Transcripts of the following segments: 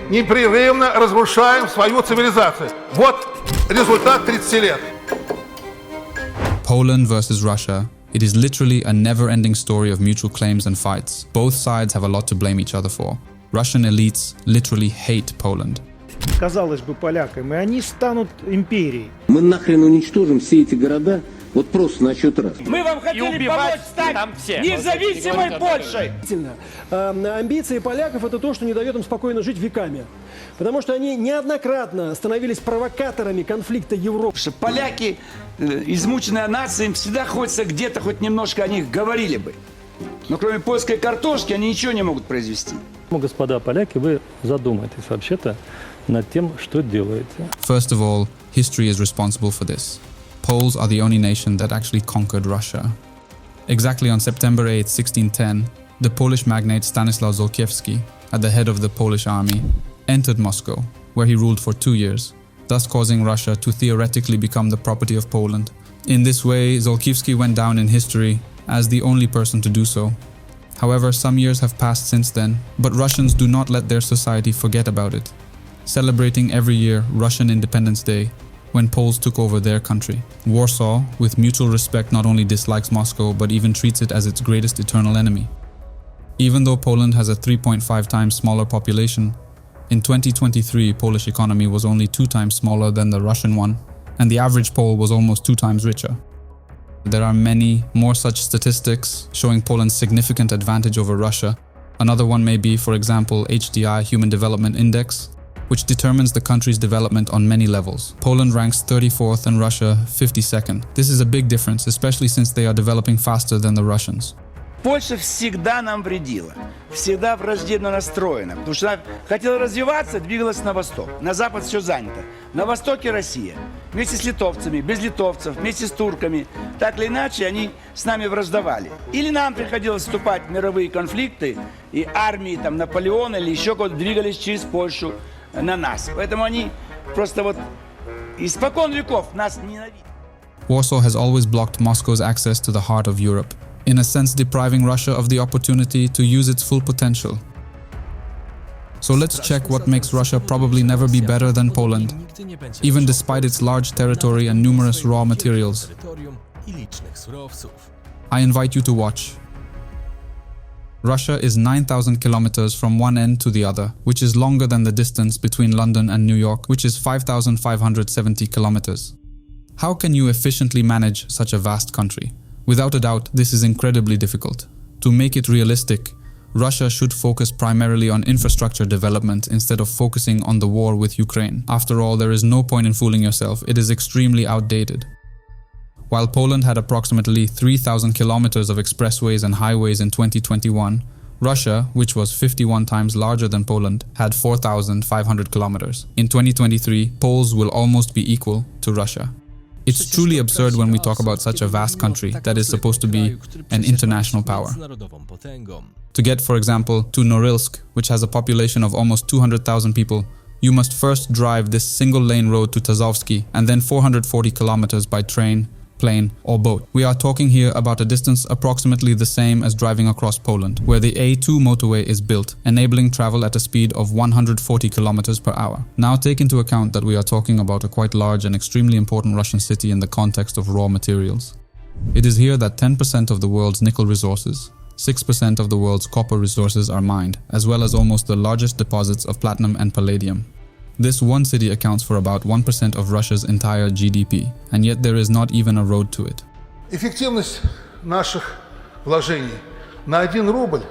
непрерывно разрушаем свою цивилизацию. Вот результат 30 лет. Poland versus Russia. It is literally a never-ending story of mutual claims and fights. Both sides have a lot to blame each other for. Russian elites literally hate Poland. Казалось бы, полякам, и они станут империей. Мы нахрен уничтожим все эти города, вот просто на счет раз. Мы вам хотели помочь стать независимой Польшей. Амбиции поляков – это то, что не дает им спокойно жить веками. Потому что они неоднократно становились провокаторами конфликта Европы. Поляки, измученная нация, им всегда хочется где-то хоть немножко о них говорили бы. Но кроме польской картошки они ничего не могут произвести. Господа поляки, вы задумайтесь вообще-то над тем, что делаете. First of all, history is responsible for this. Poles are the only nation that actually conquered Russia. Exactly on September 8, 1610, the Polish magnate Stanislaw Żołkiewski, at the head of the Polish army, entered Moscow, where he ruled for 2 years, thus causing Russia to theoretically become the property of Poland. In this way, Żołkiewski went down in history as the only person to do so. However, some years have passed since then, but Russians do not let their society forget about it, celebrating every year Russian Independence Day, when Poles took over their country. Warsaw, with mutual respect, not only dislikes Moscow, but even treats it as its greatest eternal enemy. Even though Poland has a 3.5 times smaller population, in 2023, Polish economy was only 2 times smaller than the Russian one, and the average Pole was almost 2 times richer. There are many more such statistics showing Poland's significant advantage over Russia. Another one may be, for example, HDI, Human Development Index, which determines the country's development on many levels. Poland ranks 34th and Russia 52nd. This is a big difference, especially since they are developing faster than the Russians. Польша всегда нам вредила, всегда враждебно настроена, потому что она хотела развиваться, двигалась на восток. На запад все занято. На востоке Россия. Вместе с литовцами, без литовцев, вместе с турками. Так или иначе, они с нами враждовали. Или нам приходилось вступать в мировые конфликты, и армии там Наполеона или еще кого-то двигались через Польшу на нас. Поэтому они просто вот испокон веков нас ненавидят. Warsaw has always blocked Moscow's access to the heart of Europe, in a sense depriving Russia of the opportunity to use its full potential. So let's check what makes Russia probably never be better than Poland, even despite its large territory and numerous raw materials. I invite you to watch. Russia is 9,000 kilometers from one end to the other, which is longer than the distance between London and New York, which is 5,570 kilometers. How can you efficiently manage such a vast country? Without a doubt, this is incredibly difficult. To make it realistic, Russia should focus primarily on infrastructure development instead of focusing on the war with Ukraine. After all, there is no point in fooling yourself, it is extremely outdated. While Poland had approximately 3,000 kilometers of expressways and highways in 2021, Russia, which was 51 times larger than Poland, had 4,500 kilometers. In 2023, Poles will almost be equal to Russia. It's truly absurd when we talk about such a vast country that is supposed to be an international power. To get, for example, to Norilsk, which has a population of almost 200,000 people, you must first drive this single-lane road to Tazowskij and then 440 kilometers by train, plane or boat. We are talking here about a distance approximately the same as driving across Poland, where the A2 motorway is built, enabling travel at a speed of 140 kilometers per hour. Now take into account that we are talking about a quite large and extremely important Russian city in the context of raw materials. It is here that 10% of the world's nickel resources, 6% of the world's copper resources are mined, as well as almost the largest deposits of platinum and palladium. This one city accounts for about 1% of Russia's entire GDP, and yet there is not even a road to it. Эффективность наших вложений на 1 рубль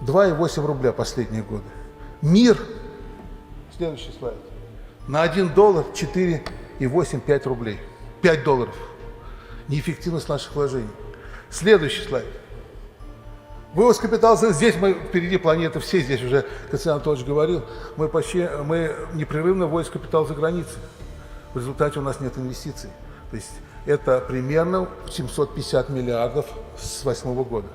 2,8 рубля последние годы. Мир, следующий слайд, на 1 доллар 4,8-5 рублей. 5 долларов. Неэффективность наших вложений. Следующий слайд. Вывоз капитала, здесь мы впереди планеты все, здесь уже Константин Анатольевич говорил, мы непрерывно вводим капитал за границей. В результате у нас нет инвестиций. То есть это примерно 750 миллиардов с 2008 года.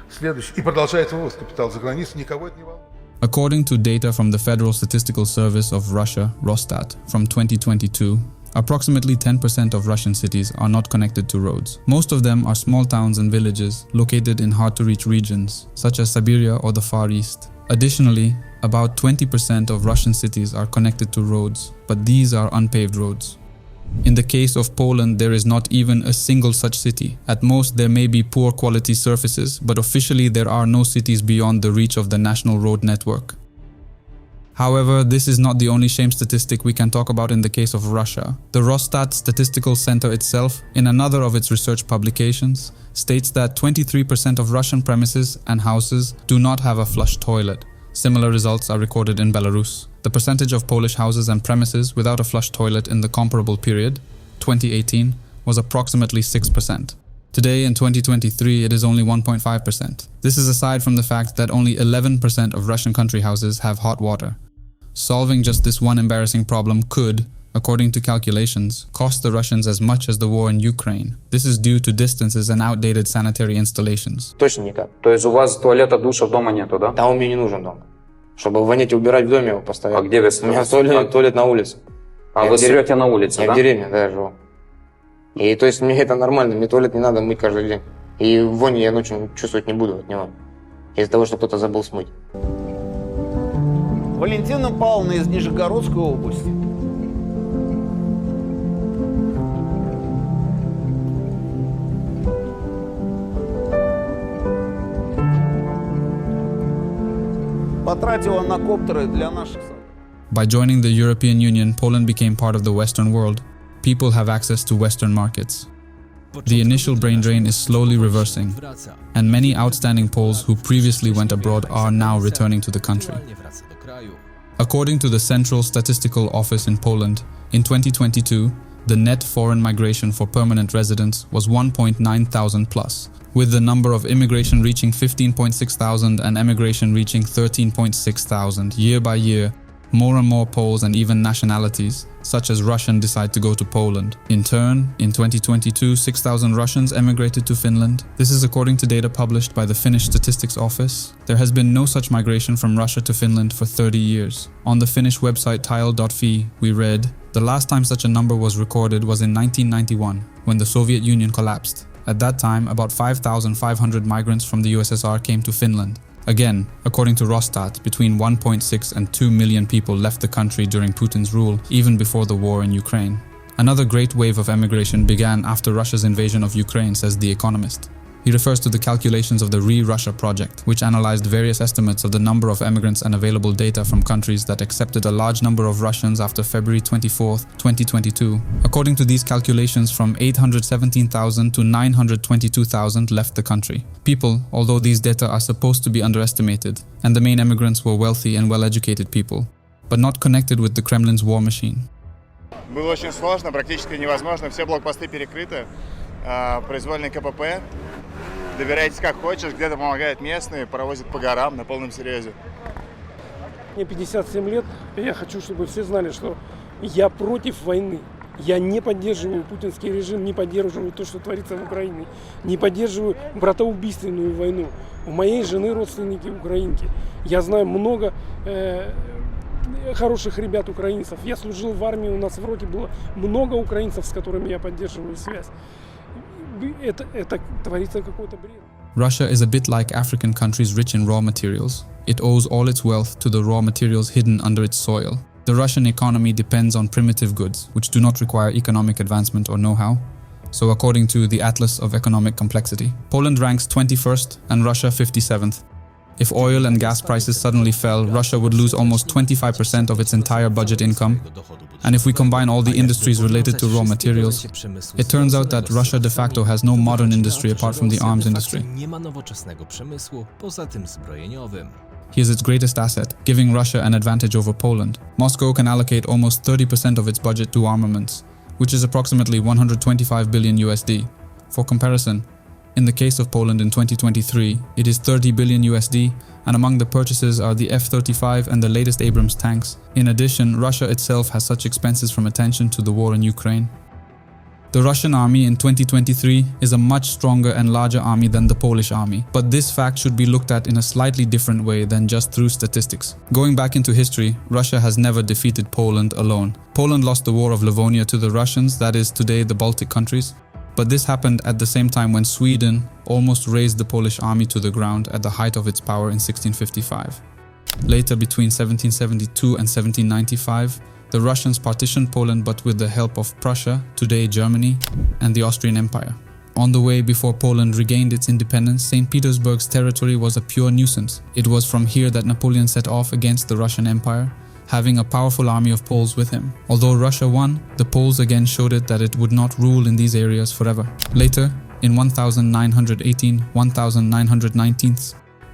Следующий. И продолжается вывоз капитала за границу, никого это не волнует. According to data from the Federal Statistical Service of Russia, Rosstat, from 2022, Approximately 10% of Russian cities are not connected to roads. Most of them are small towns and villages located in hard-to-reach regions, such as Siberia or the Far East. Additionally, about 20% of Russian cities are connected to roads, but these are unpaved roads. In the case of Poland, there is not even a single such city. At most, there may be poor quality surfaces, but officially there are no cities beyond the reach of the national road network. However, this is not the only shame statistic we can talk about in the case of Russia. The Rosstat Statistical Center itself, in another of its research publications, states that 23% of Russian premises and houses do not have a flush toilet. Similar results are recorded in Belarus. The percentage of Polish houses and premises without a flush toilet in the comparable period, 2018, was approximately 6%. Today, in 2023, it is only 1.5%. This is aside from the fact that only 11% of Russian country houses have hot water. Solving just this one embarrassing problem could, according to calculations, cost the Russians as much as the war in Ukraine. This is due to distances and outdated sanitary installations. Точно никак. То есть у вас туалета, душа дома нету, да? Да, он мне не нужен дома. Чтобы вонять и убирать в доме его постоянно. А где вы? У меня туалет на улице. А вы срете на улице, да? Я в деревне, да, я живу. И то есть мне это нормально, мне туалет не надо мыть каждый день. И вони я ночью чувствовать не буду от него. Из-за того, что кто-то забыл смыть. Валентина Павловна из Нижегородской области. Потратила на коптеры для наших. By joining the European Union, Poland became part of the Western world. People have access to Western markets. The initial brain drain is slowly reversing, and many outstanding Poles who previously went abroad are now returning to the country. According to the Central Statistical Office in Poland, in 2022, the net foreign migration for permanent residents was 1.9 thousand plus, with the number of immigration reaching 15.6 thousand and emigration reaching 13.6 thousand year by year. More and more Poles and even nationalities, such as Russian, decide to go to Poland. In turn, in 2022, 6,000 Russians emigrated to Finland. This is according to data published by the Finnish Statistics Office. There has been no such migration from Russia to Finland for 30 years. On the Finnish website tile.fi, we read, "The last time such a number was recorded was in 1991, when the Soviet Union collapsed. At that time, about 5,500 migrants from the USSR came to Finland. Again, according to Rosstat, between 1.6 and 2 million people left the country during Putin's rule, even before the war in Ukraine. Another great wave of emigration began after Russia's invasion of Ukraine, says The Economist. He refers to the calculations of the Re-Russia project, which analyzed various estimates of the number of emigrants and available data from countries that accepted a large number of Russians after February 24, 2022. According to these calculations, from 817,000 to 922,000 left the country. People, although these data are supposed to be underestimated, and the main emigrants were wealthy and well-educated people, but not connected with the Kremlin's war machine. Было очень сложно, практически невозможно. Все блокпосты перекрыты, произвольный КПП. Добирайтесь как хочешь, где-то помогают местные, провозят по горам на полном серьезе. Мне 57 лет, и я хочу, чтобы все знали, что я против войны. Я не поддерживаю путинский режим, не поддерживаю то, что творится в Украине, не поддерживаю братоубийственную войну. У моей жены родственники украинки. Я знаю много хороших ребят украинцев. Я служил в армии, у нас в роте было много украинцев, с которыми я поддерживаю связь. Это творится какой-то бред. Russia is a bit like African countries rich in raw materials. It owes all its wealth to the raw materials hidden under its soil. The Russian economy depends on primitive goods, which do not require economic advancement or know-how. So according to the Atlas of Economic Complexity, Poland ranks 21st and Russia 57th. If oil and gas prices suddenly fell, Russia would lose almost 25% of its entire budget income. And if we combine all the industries related to raw materials, it turns out that Russia de facto has no modern industry apart from the arms industry. Here's its greatest asset, giving Russia an advantage over Poland. Moscow can allocate almost 30% of its budget to armaments, which is approximately 125 billion USD. For comparison, in the case of Poland in 2023, it is 30 billion USD, and among the purchases are the F-35 and the latest Abrams tanks. In addition, Russia itself has such expenses from attention to the war in Ukraine. The Russian army in 2023 is a much stronger and larger army than the Polish army, but this fact should be looked at in a slightly different way than just through statistics. Going back into history, Russia has never defeated Poland alone. Poland lost the War of Livonia to the Russians, that is today the Baltic countries, but this happened at the same time when Sweden almost razed the Polish army to the ground at the height of its power in 1655. Later, between 1772 and 1795, the Russians partitioned Poland, but with the help of Prussia, today Germany, and the Austrian Empire. On the way before Poland regained its independence, St. Petersburg's territory was a pure nuisance. It was from here that Napoleon set off against the Russian Empire, having a powerful army of Poles with him. Although Russia won, the Poles again showed it that it would not rule in these areas forever. Later, in 1919,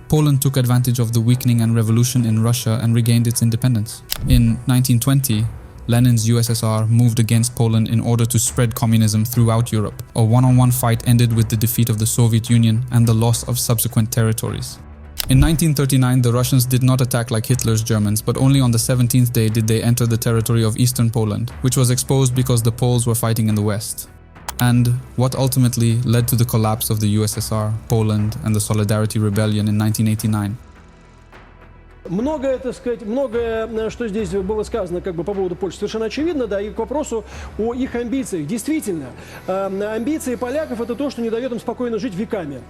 Poland took advantage of the weakening and revolution in Russia and regained its independence. In 1920, Lenin's USSR moved against Poland in order to spread communism throughout Europe. A one-on-one fight ended with the defeat of the Soviet Union and the loss of subsequent territories. In 1939, the Russians did not attack like Hitler's Germans, but only on the 17th day did they enter the territory of eastern Poland, which was exposed because the Poles were fighting in the west. And what ultimately led to the collapse of the USSR, Poland, and the Solidarity Rebellion in 1989. Многое, так сказать, многое, что здесь было сказано как бы по поводу Польши, совершенно очевидно, да, и к вопросу о их амбициях. Действительно, амбиции поляков – это то, что не дает им спокойно жить веками.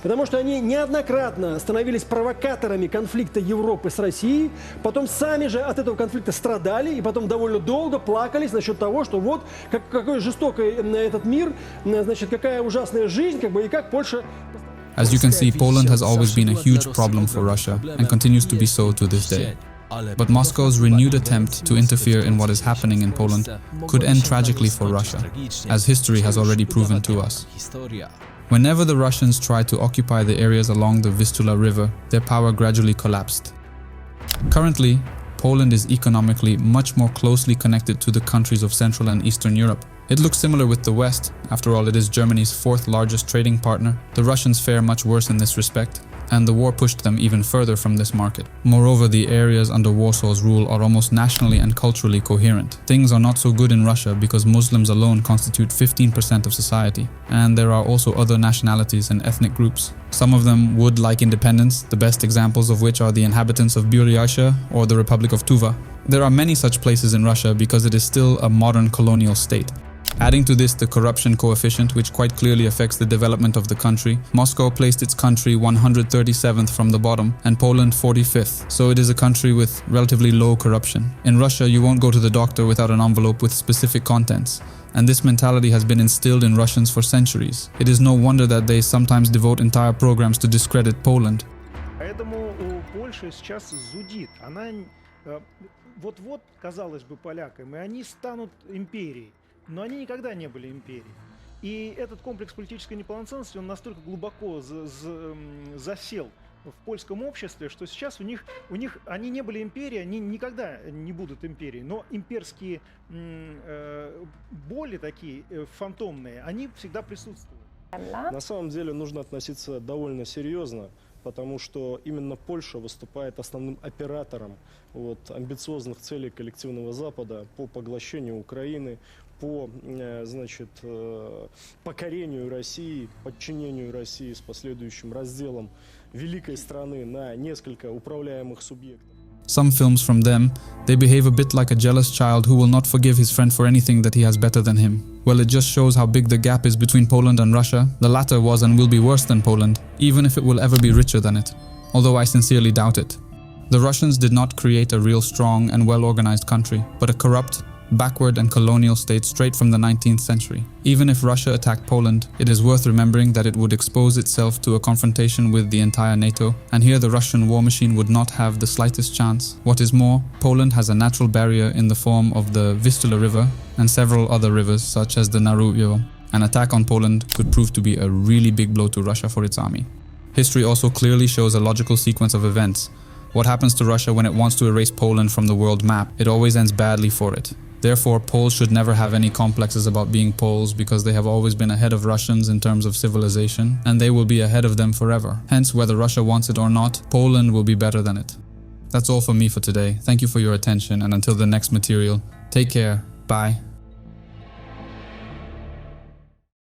Потому что они неоднократно становились провокаторами конфликта Европы с Россией, потом сами же от этого конфликта страдали, и потом довольно долго плакались насчет того, что вот какой жестокий этот мир, значит, какая ужасная жизнь, как бы, и как Польша... As you can see, Poland has always been a huge problem for Russia and continues to be so to this day. But Moscow's renewed attempt to interfere in what is happening in Poland could end tragically for Russia, as history has already proven to us. Whenever the Russians tried to occupy the areas along the Vistula River, their power gradually collapsed. Currently, Poland is economically much more closely connected to the countries of Central and Eastern Europe. It looks similar with the West. After all, it is Germany's fourth largest trading partner. The Russians fare much worse in this respect, and the war pushed them even further from this market. Moreover, the areas under Warsaw's rule are almost nationally and culturally coherent. Things are not so good in Russia because Muslims alone constitute 15% of society, and there are also other nationalities and ethnic groups. Some of them would like independence, the best examples of which are the inhabitants of Buryatia or the Republic of Tuva. There are many such places in Russia because it is still a modern colonial state. Adding to this the corruption coefficient, which quite clearly affects the development of the country, Moscow placed its country 137th from the bottom and Poland 45th, so it is a country with relatively low corruption. In Russia, you won't go to the doctor without an envelope with specific contents, and this mentality has been instilled in Russians for centuries. It is no wonder that they sometimes devote entire programs to discredit Poland. Поэтому Польша сейчас зудит. Она вот-вот, казалось бы, полякам, и они станут империей. Но они никогда не были империей. И этот комплекс политической неполноценности, он настолько глубоко засел в польском обществе, что сейчас у них они не были империей, они никогда не будут империей. Но имперские боли такие фантомные, они всегда присутствуют. На самом деле нужно относиться довольно серьезно, потому что именно Польша выступает основным оператором амбициозных целей коллективного Запада по поглощению Украины, по, значит, покорению России, подчинению России с последующим разделом великой страны на несколько управляемых субъектов. Some films from them, they behave a bit like a jealous child who will not forgive his friend for anything that he has better than him. Well, it just shows how big the gap is between Poland and Russia. The latter was and will be worse than Poland, even if it will ever be richer than it. Although I sincerely doubt it. The Russians did not create a real strong and well-organized country, but a corrupt, backward and colonial state straight from the 19th century. Even if Russia attacked Poland, it is worth remembering that it would expose itself to a confrontation with the entire NATO, and here the Russian war machine would not have the slightest chance. What is more, Poland has a natural barrier in the form of the Vistula River and several other rivers such as the Naru. An attack on Poland could prove to be a really big blow to Russia for its army. History also clearly shows a logical sequence of events. What happens to Russia when it wants to erase Poland from the world map? It always ends badly for it. Therefore, Poles should never have any complexes about being Poles because they have always been ahead of Russians in terms of civilization, and they will be ahead of them forever. Hence, whether Russia wants it or not, Poland will be better than it. That's all for me for today. Thank you for your attention, and until the next material, take care. Bye.